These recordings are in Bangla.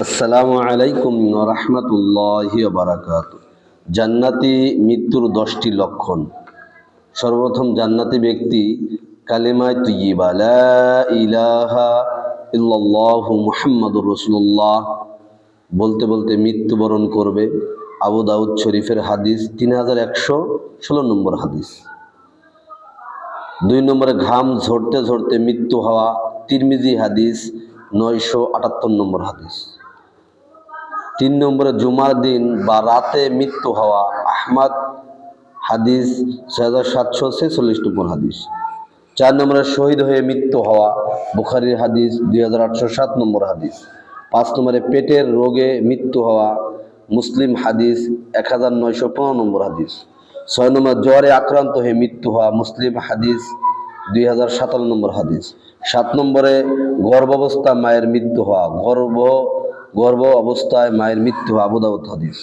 আসসালামু আলাইকুম ওয়া রাহমাতুল্লাহি ওয়া বারাকাতুহু। জান্নাতি মৃত্যুর 10টি লক্ষণ। সর্বপ্রথম জান্নাতি ব্যক্তি কালিমায়ে তাইয়্যিবা লা ইলাহা ইল্লাল্লাহু মুহাম্মাদুর রাসূলুল্লাহ বলতে বলতে মৃত্যুবরণ করবে। আবু দাউদ শরীফের হাদিস 3116 নম্বর হাদিস। 2 নম্বরে ঘাম ঝরতে ঝরতে মৃত্যু হওয়া, তিরমিজি হাদিস 978 নম্বর হাদিস। 3 নম্বরে জুমার দিন বা রাতে মৃত্যু হওয়া, আহমদ হাদিস 6746 নম্বর হাদিস। 4 নম্বরে শহীদ হয়ে মৃত্যু হওয়া, বুখারীর হাদিস 2807 নম্বর হাদিস। 5 নম্বরে পেটের রোগে মৃত্যু হওয়া, মুসলিম হাদিস 1915 নম্বর হাদিস। 6 নম্বরে জ্বরে আক্রান্ত হয়ে মৃত্যু হওয়া, মুসলিম হাদিস 2057 নম্বর হাদিস। 7 নম্বরে গর্ভাবস্থা মায়ের মৃত্যু হওয়া, গর্ভ অবস্থায় মায়ের মৃত্যু হওয়া, আবু দাউদ হাদিস।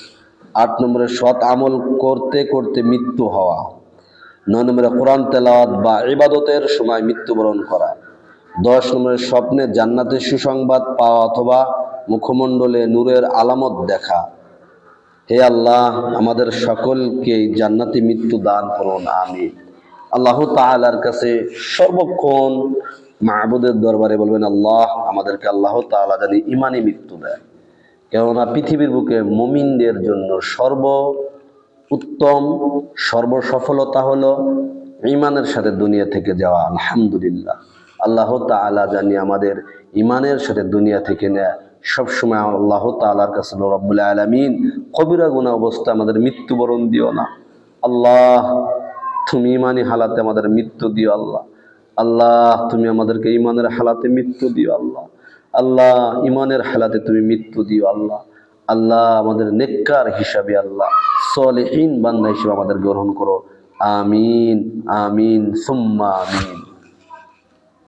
8 নম্বরে সৎ আমল করতে করতে মৃত্যু হওয়া। 9 নম্বরে কোরআন তেলাওয়াত বা ইবাদতের সময় মৃত্যুবরণ করা। 10 নম্বরে স্বপ্নে জান্নাতের সুসংবাদ পাওয়া অথবা মুখমণ্ডলে নূরের আলামত দেখা। হে আল্লাহ, আমাদের সকলকে জান্নাতি মৃত্যু দান করুন, আমিন। আল্লাহ তাআলার কাছে সর্বক্ষণ মাহবুদের দরবারে বলবেন, আল্লাহ আমাদেরকে আল্লাহ তাআলা জানি ইমানি মৃত্যু দেয়। কেননা পৃথিবীর বুকে মুমিনদের জন্য উত্তম সর্বসফলতা হলো ইমানের সাথে দুনিয়া থেকে যাওয়া। আলহামদুলিল্লাহ, আল্লাহ তাআলা জানি আমাদের ইমানের সাথে দুনিয়া থেকে নেয়। সবসময় আল্লাহ তাআলার কাছে রব্বুল আলামিন কবিরা গুনাহ অবস্থায় আমাদের মৃত্যুবরণ দিও না। আল্লাহ, তুমি ইমানি হালাতে আমাদের মৃত্যু দিও। আল্লাহ আল্লাহ তুমি আমাদেরকে ইমানের হালাতে মৃত্যু দিও। আল্লাহ আল্লাহ ইমানের হালাতে তুমি মৃত্যু দিও। আল্লাহ আল্লাহ আমাদের নেককার হিসাবে, আল্লাহ সলিহিন বান্দা হিসেবে আমাদের গ্রহণ করো। আমিন আমিন সুম্মা আমিন।